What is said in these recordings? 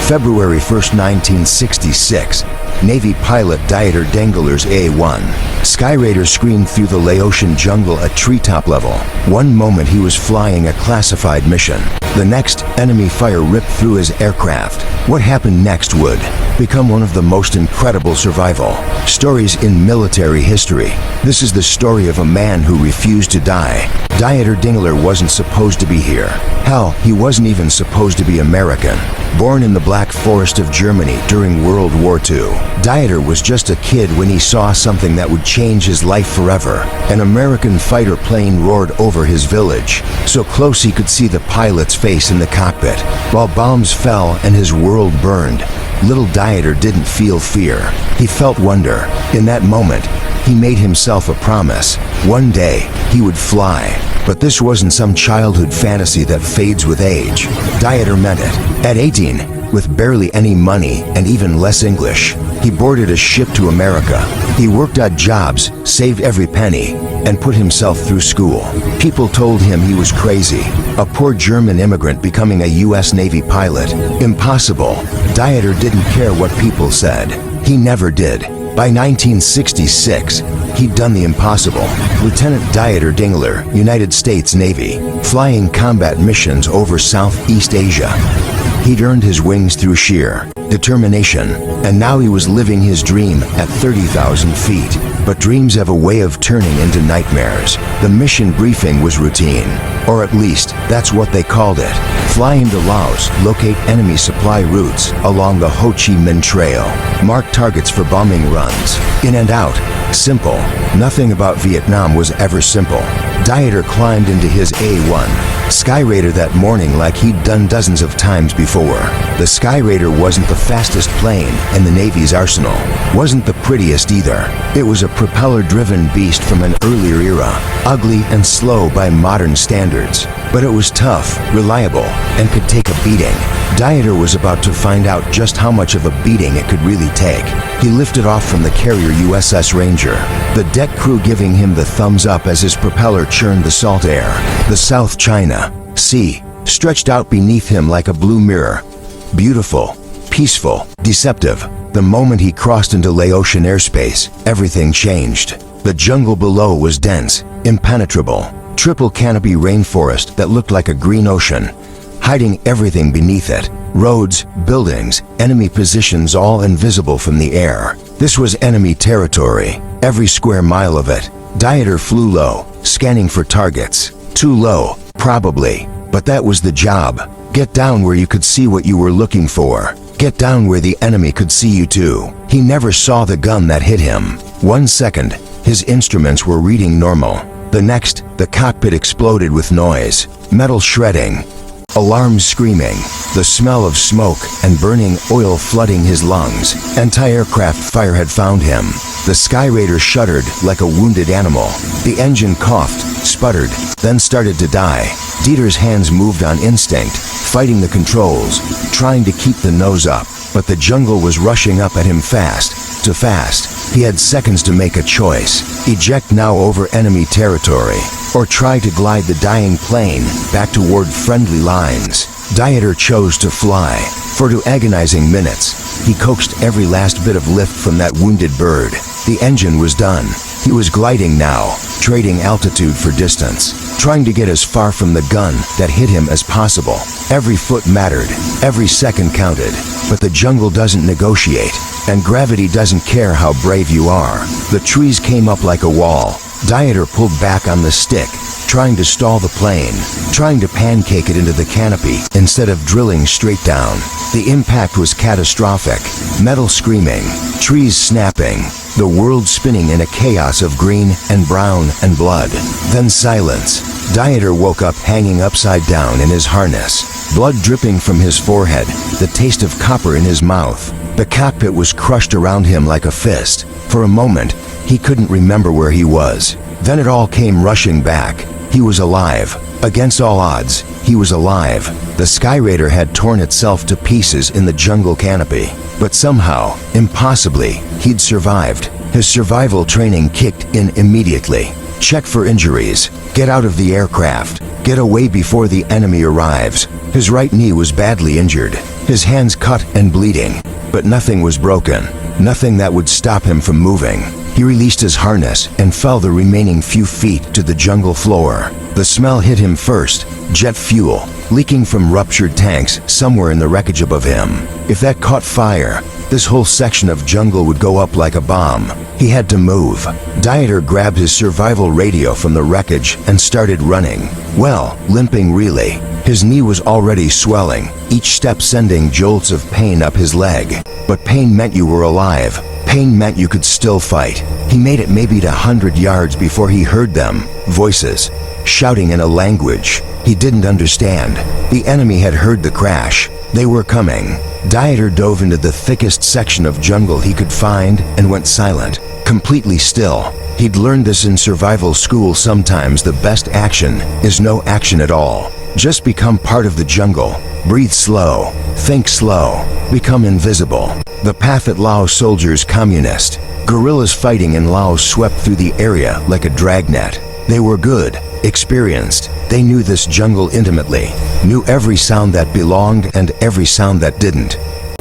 February 1st, 1966, Navy pilot Dieter Dengler's A-1 Skyraider screamed through the Laotian jungle at treetop level. One moment he was flying a classified mission. The next, enemy fire ripped through his aircraft. What happened next would become one of the most incredible survival stories in military history. This is the story of a man who refused to die. Dieter Dengler wasn't supposed to be here. Hell, he wasn't even supposed to be American. Born in the Black Forest of Germany during World War II, Dieter was just a kid when he saw something that would change his life forever. An American fighter plane roared over his village, so close he could see the pilot's face in the cockpit. While bombs fell and his world burned, little Dieter didn't feel fear. He felt wonder. In that moment, he made himself a promise. One day, he would fly. But this wasn't some childhood fantasy that fades with age. Dieter meant it. At 18, with barely any money and even less English, he boarded a ship to America. He worked odd jobs, saved every penny, and put himself through school. People told him he was crazy. A poor German immigrant becoming a US Navy pilot. Impossible. Dieter didn't care what people said. He never did. By 1966, he'd done the impossible. Lieutenant Dieter Dengler, United States Navy, flying combat missions over Southeast Asia. He'd earned his wings through sheer determination, and now he was living his dream at 30,000 feet. But dreams have a way of turning into nightmares. The mission briefing was routine, or at least that's what they called it. Fly into Laos, locate enemy supply routes along the Ho Chi Minh Trail, mark targets for bombing runs. In and out. Simple. Nothing about Vietnam was ever simple. Dieter climbed into his A-1 Skyraider that morning like he'd done dozens of times before. The Skyraider wasn't the fastest plane in the Navy's arsenal. Wasn't the prettiest either. It was a propeller-driven beast from an earlier era, ugly and slow by modern standards. But it was tough, reliable, and could take a beating. Dieter was about to find out just how much of a beating it could really take. He lifted off from the carrier USS Ranger, the deck crew giving him the thumbs up as his propeller churned the salt air. The South China Sea stretched out beneath him like a blue mirror. Beautiful, peaceful, deceptive. The moment he crossed into Laotian airspace, everything changed. The jungle below was dense, impenetrable. Triple canopy rainforest that looked like a green ocean, hiding everything beneath it. Roads, buildings, enemy positions all invisible from the air. This was enemy territory, every square mile of it. Dieter flew low, scanning for targets. Too low, probably, but that was the job. Get down where you could see what you were looking for. Get down where the enemy could see you too. He never saw the gun that hit him. 1 second, his instruments were reading normal. The next, the cockpit exploded with noise, metal shredding, alarms screaming, the smell of smoke and burning oil flooding his lungs. Anti-aircraft fire had found him. The Skyraider shuddered like a wounded animal. The engine coughed, sputtered, then started to die. Dieter's hands moved on instinct, fighting the controls, trying to keep the nose up. But the jungle was rushing up at him fast, too fast. He had seconds to make a choice. Eject now over enemy territory, or try to glide the dying plane back toward friendly lines. Dieter chose to fly. For 2 agonizing minutes, he coaxed every last bit of lift from that wounded bird. The engine was done. He was gliding now, trading altitude for distance, trying to get as far from the gun that hit him as possible. Every foot mattered, every second counted. But the jungle doesn't negotiate, and gravity doesn't care how brave you are. The trees came up like a wall. Dieter pulled back on the stick, trying to stall the plane, trying to pancake it into the canopy instead of drilling straight down. The impact was catastrophic. Metal screaming, trees snapping, the world spinning in a chaos of green and brown and blood. Then silence. Dieter woke up hanging upside down in his harness, blood dripping from his forehead, the taste of copper in his mouth. The cockpit was crushed around him like a fist. For a moment, he couldn't remember where he was. Then it all came rushing back. He was alive. Against all odds, he was alive. The Skyraider had torn itself to pieces in the jungle canopy. But somehow, impossibly, he'd survived. His survival training kicked in immediately. Check for injuries. Get out of the aircraft. Get away before the enemy arrives. His right knee was badly injured, his hands cut and bleeding, but nothing was broken, nothing that would stop him from moving. He released his harness and fell the remaining few feet to the jungle floor. The smell hit him first, jet fuel, leaking from ruptured tanks somewhere in the wreckage above him. If that caught fire, this whole section of jungle would go up like a bomb. He had to move. Dieter grabbed his survival radio from the wreckage and started running. Well, limping really. His knee was already swelling, each step sending jolts of pain up his leg. But pain meant you were alive. Pain meant you could still fight. He made it maybe to 100 yards before he heard them, voices, shouting in a language he didn't understand. The enemy had heard the crash. They were coming. Dieter dove into the thickest section of jungle he could find and went silent, completely still. He'd learned this in survival school. Sometimes the best action is no action at all. Just become part of the jungle. Breathe slow. Think slow. Become invisible. The Pathet Lao soldiers, communist guerrillas fighting in Laos, swept through the area like a dragnet. They were good, experienced. They knew this jungle intimately, knew every sound that belonged and every sound that didn't.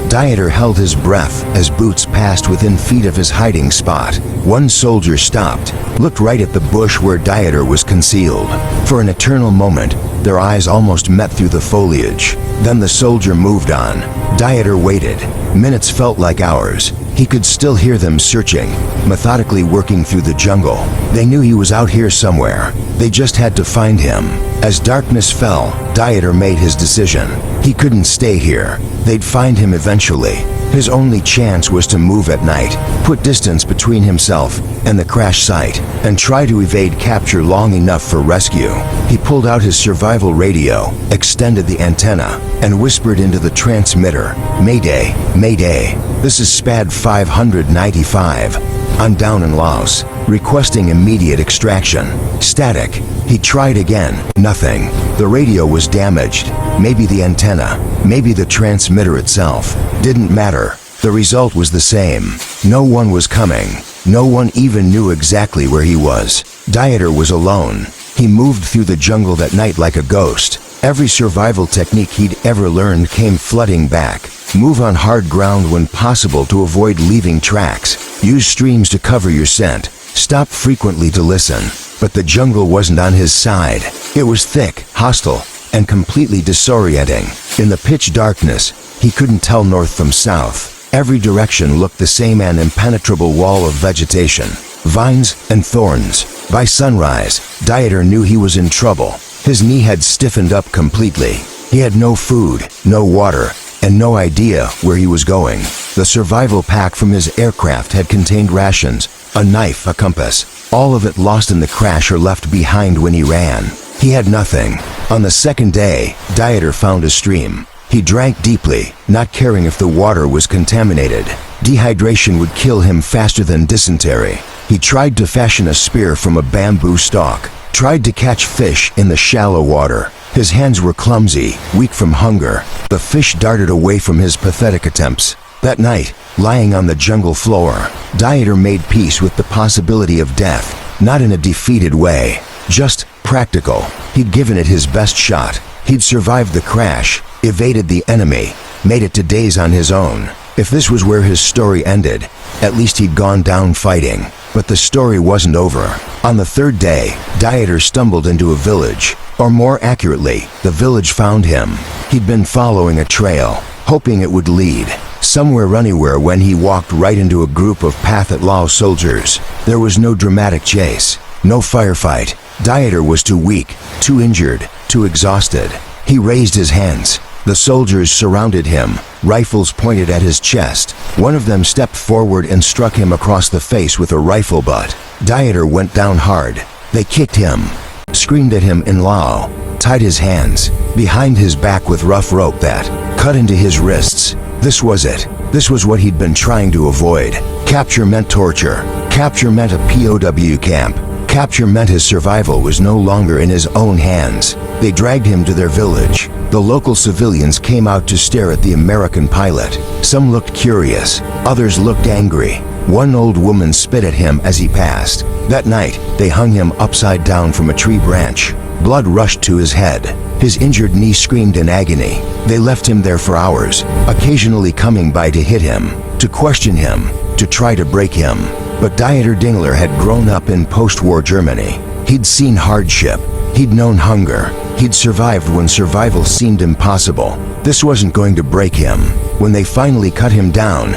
Dieter held his breath as boots passed within feet of his hiding spot. One soldier stopped, looked right at the bush where Dieter was concealed. For an eternal moment, their eyes almost met through the foliage. Then the soldier moved on. Dieter waited. Minutes felt like hours. He could still hear them searching, methodically working through the jungle. They knew he was out here somewhere. They just had to find him. As darkness fell, Dieter made his decision. He couldn't stay here. They'd find him eventually. His only chance was to move at night, put distance between himself and the crash site, and try to evade capture long enough for rescue. He pulled out his survival radio, extended the antenna, and whispered into the transmitter, "Mayday, Mayday. This is SPAD 595. I'm down in Laos, requesting immediate extraction." Static. He tried again. Nothing. The radio was damaged. Maybe the antenna, maybe the transmitter itself. Didn't matter. The result was the same. No one was coming. No one even knew exactly where he was. Dieter was alone. He moved through the jungle that night like a ghost. Every survival technique he'd ever learned came flooding back. Move on hard ground when possible to avoid leaving tracks. Use streams to cover your scent. Stop frequently to listen. But the jungle wasn't on his side. It was thick, hostile, and completely disorienting. In the pitch darkness, he couldn't tell north from south. Every direction looked the same, an impenetrable wall of vegetation, vines and thorns. By sunrise, Dieter knew he was in trouble. His knee had stiffened up completely. He had no food, no water, and no idea where he was going. The survival pack from his aircraft had contained rations, a knife, a compass, all of it lost in the crash or left behind when he ran. He had nothing. On the second day, Dieter found a stream. He drank deeply, not caring if the water was contaminated. Dehydration would kill him faster than dysentery. He tried to fashion a spear from a bamboo stalk, tried to catch fish in the shallow water. His hands were clumsy, weak from hunger. The fish darted away from his pathetic attempts. That night, lying on the jungle floor, Dieter made peace with the possibility of death, not in a defeated way, just practical. He'd given it his best shot. He'd survived the crash, evaded the enemy, made it to days on his own. If this was where his story ended, at least he'd gone down fighting. But the story wasn't over. On the third day, Dieter stumbled into a village. Or more accurately, the village found him. He'd been following a trail, hoping it would lead somewhere anywhere when he walked right into a group of Pathet Lao soldiers. There was no dramatic chase, no firefight. Dieter was too weak, too injured, too exhausted. He raised his hands. The soldiers surrounded him, rifles pointed at his chest. One of them stepped forward and struck him across the face with a rifle butt. Dieter went down hard. They kicked him, screamed at him in Lao, tied his hands behind his back with rough rope that cut into his wrists. This was it. This was what he'd been trying to avoid. Capture meant torture. Capture meant a POW camp. Capture meant his survival was no longer in his own hands. They dragged him to their village. The local civilians came out to stare at the American pilot. Some looked curious, others looked angry. One old woman spit at him as he passed. That night, they hung him upside down from a tree branch. Blood rushed to his head. His injured knee screamed in agony. They left him there for hours, occasionally coming by to hit him, to question him, to try to break him. But Dieter Dengler had grown up in post-war Germany. He'd seen hardship. He'd known hunger. He'd survived when survival seemed impossible. This wasn't going to break him. When they finally cut him down,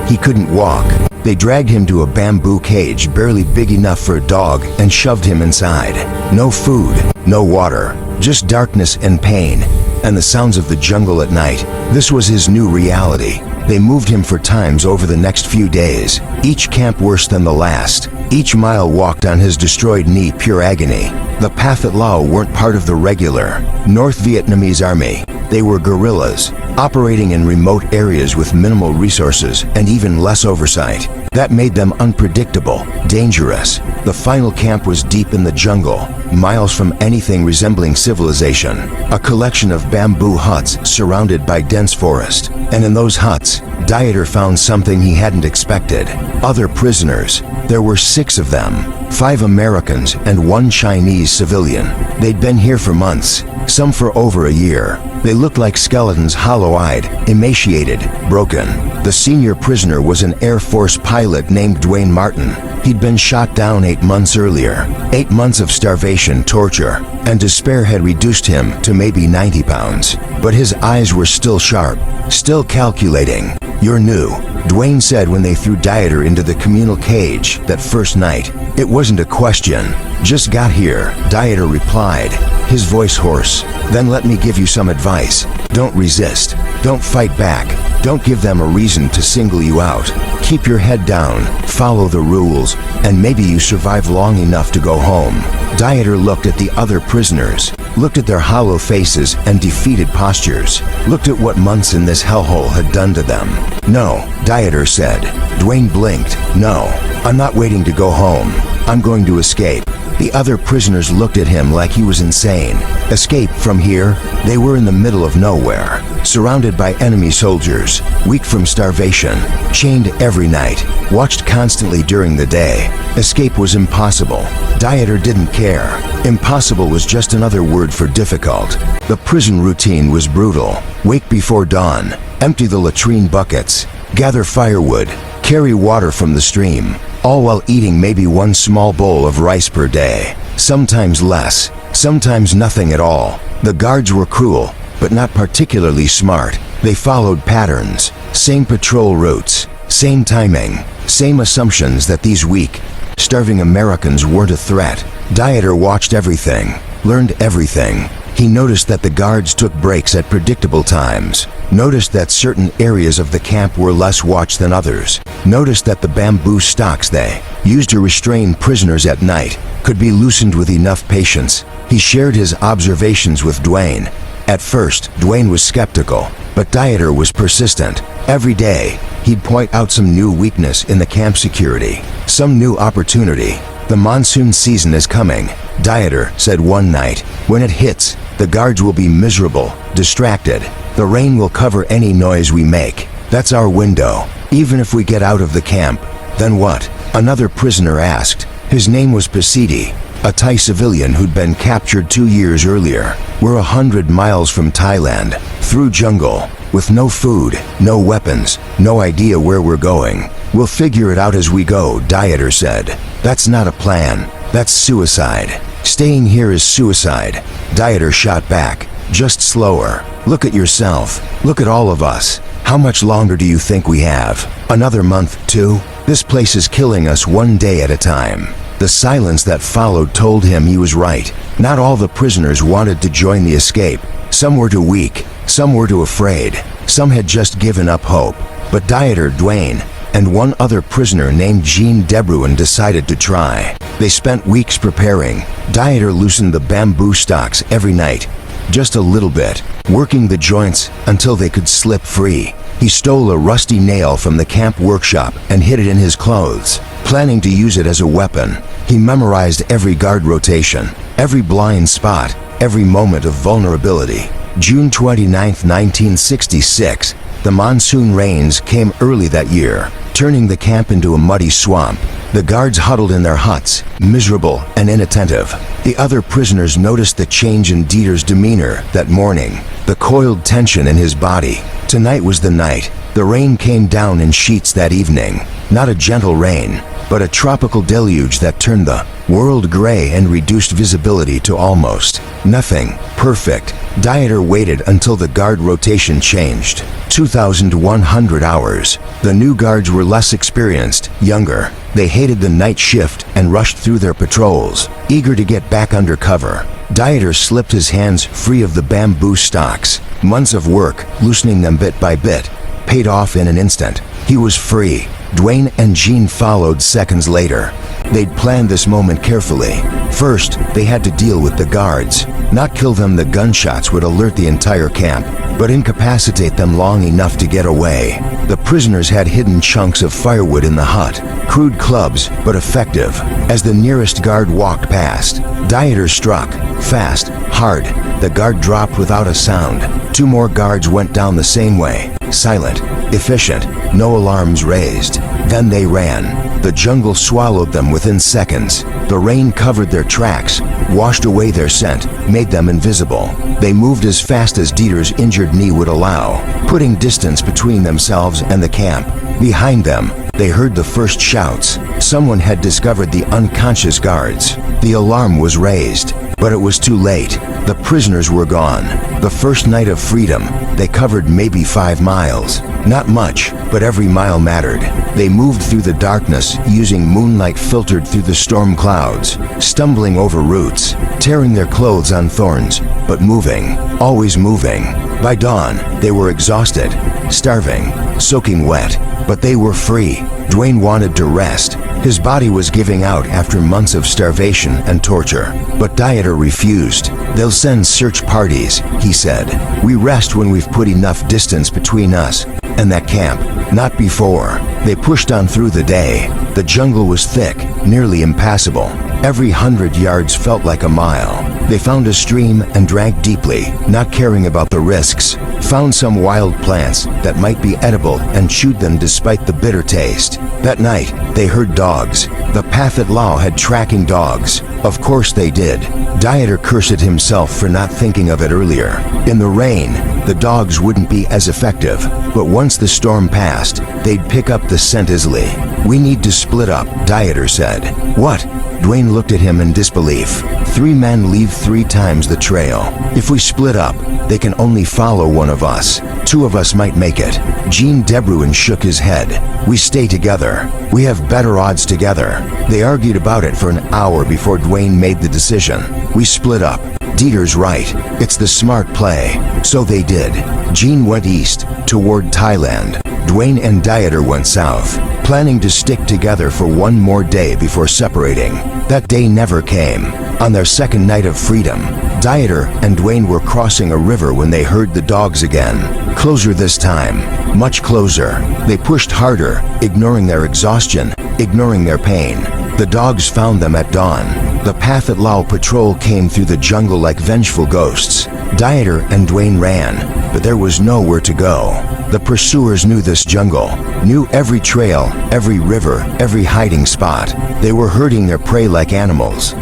he couldn't walk. They dragged him to a bamboo cage barely big enough for a dog and shoved him inside. No food, no water, just darkness and pain, and the sounds of the jungle at night. This was his new reality. They moved him for times over the next few days, each camp worse than the last, each mile walked on his destroyed knee pure agony. The Pathet Lao weren't part of the regular North Vietnamese army. They were guerrillas, operating in remote areas with minimal resources and even less oversight. That made them unpredictable, dangerous. The final camp was deep in the jungle, miles from anything resembling civilization. A collection of bamboo huts surrounded by dense forest. And in those huts, Dieter found something he hadn't expected. Other prisoners. There were 6 of them, 5 Americans and 1 Chinese civilian. They'd been here for months, some for over a year. They looked like skeletons, hollow-eyed, emaciated, broken. The senior prisoner was an Air Force pilot named Dwayne Martin. He'd been shot down 8 months earlier. 8 months of starvation, torture, and despair had reduced him to maybe 90 pounds. But his eyes were still sharp, still calculating. "You're new," Dwayne said when they threw Dieter into the communal cage that first night. It wasn't a question. "Just got here," Dieter replied, his voice hoarse. "Then let me give you some advice. Don't resist. Don't fight back. Don't give them a reason to single you out. Keep your head down, follow the rules, and maybe you survive long enough to go home." Dieter looked at the other prisoners, looked at their hollow faces and defeated postures, looked at what months in this hellhole had done to them. "No," Dieter said. Dwayne blinked. "No, I'm not waiting to go home. I'm going to escape." The other prisoners looked at him like he was insane. Escape from here? They were in the middle of nowhere, surrounded by enemy soldiers, weak from starvation, chained every night, watched constantly during the day. Escape was impossible. Dieter didn't care. Impossible was just another word for difficult. The prison routine was brutal. Wake before dawn, empty the latrine buckets, gather firewood, carry water from the stream, all while eating maybe 1 small bowl of rice per day. Sometimes less, sometimes nothing at all. The guards were cruel, but not particularly smart. They followed patterns, same patrol routes, same timing, same assumptions that these weak, starving Americans weren't a threat. Dieter watched everything, learned everything. He noticed that the guards took breaks at predictable times, noticed that certain areas of the camp were less watched than others, noticed that the bamboo stocks they used to restrain prisoners at night could be loosened with enough patience. He shared his observations with Dwayne. At first, Dwayne was skeptical, but Dieter was persistent. Every day, he'd point out some new weakness in the camp security, some new opportunity. "The monsoon season is coming," Dieter said one night. "When it hits, the guards will be miserable, distracted. The rain will cover any noise we make. That's our window. Even if we get out of the camp, then what?" Another prisoner asked. His name was Pathet, a Thai civilian who'd been captured 2 years earlier. "We're 100 miles from Thailand, through jungle, with no food, no weapons, no idea where we're going. We'll figure it out as we go," Dieter said. "That's not a plan. That's suicide. Staying here is suicide." Dieter shot back, just slower. "Look at yourself. Look at all of us. How much longer do you think we have? Another month, 2? This place is killing us one day at a time." The silence that followed told him he was right. Not all the prisoners wanted to join the escape. Some were too weak, some were too afraid, some had just given up hope. But Dieter, Dwayne, and one other prisoner named Jean Debruin decided to try. They spent weeks preparing. Dieter loosened the bamboo stocks every night, just a little bit, working the joints until they could slip free. He stole a rusty nail from the camp workshop and hid it in his clothes. planning to use it as a weapon. He memorized every guard rotation, every blind spot, every moment of vulnerability. June 29, 1966, the monsoon rains came early that year, turning the camp into a muddy swamp. The guards huddled in their huts, miserable and inattentive. The other prisoners noticed the change in Dieter's demeanor that morning, the coiled tension in his body. Tonight was the night. The rain came down in sheets that evening. Not a gentle rain, but a tropical deluge that turned the world gray and reduced visibility to almost nothing. Perfect. Dieter waited until the guard rotation changed. 2,100 hours. The new guards were less experienced, younger. They hated the night shift and rushed through their patrols, eager to get back under cover. Dieter slipped his hands free of the bamboo stalks. Months of work, loosening them bit by bit, paid off in an instant. He was free. Dwayne and Jean followed seconds later. They'd planned this moment carefully. First, they had to deal with the guards. Not kill them, the gunshots would alert the entire camp, but incapacitate them long enough to get away. The prisoners had hidden chunks of firewood in the hut, crude clubs, but effective. As the nearest guard walked past, Dieter struck, fast, hard. The guard dropped without a sound. 2 more guards went down the same way, silent, efficient, no alarms raised. Then they ran. The jungle swallowed them within seconds. The rain covered their tracks, washed away their scent, made them invisible. They moved as fast as Dieter's injured knee would allow, putting distance between themselves and the camp. Behind them, they heard the first shouts. Someone had discovered the unconscious guards. The alarm was raised, but it was too late. The prisoners were gone. The first night of freedom, they covered maybe 5 miles. Not much, but every mile mattered. They moved through the darkness, using moonlight filtered through the storm clouds, stumbling over roots, tearing their clothes on thorns, but moving, always moving. By dawn, they were exhausted, starving, soaking wet, but they were free. Dwayne wanted to rest. His body was giving out after months of starvation and torture. But Dieter refused. "They'll send search parties," he said. "We rest when we've put enough distance between us and that camp, not before." They pushed on through the day. The jungle was thick, nearly impassable. Every 100 yards felt like a mile. They found a stream and drank deeply, not caring about the risks. Found some wild plants that might be edible and chewed them despite the bitter taste. That night, they heard dogs. The Pathet Lao had tracking dogs. Of course they did. Dieter cursed himself for not thinking of it earlier. In the rain, the dogs wouldn't be as effective, but once the storm passed, they'd pick up the scent easily. "We need to split up," Dieter said. "What?" Dwayne looked at him in disbelief. 3 men leave 3 times the trail. If we split up, they can only follow one of us. 2 of us might make it. Jean Debruin shook his head. "We stay together. We have better odds together." They argued about it for an hour before Dwayne made the decision. "We split up. Dieter's right. It's the smart play." So they did. Jean went east, toward Thailand. Dwayne and Dieter went south, planning to stick together for 1 more day before separating. That day never came. On their second night of freedom, Dieter and Dwayne were crossing a river when they heard the dogs again. Closer this time, much closer. They pushed harder, ignoring their exhaustion, ignoring their pain. The dogs found them at dawn. The Pathet Lao patrol came through the jungle like vengeful ghosts. Dieter and Dwayne ran, but there was nowhere to go. The pursuers knew this jungle, knew every trail, every river, every hiding spot. They were herding their prey like animals.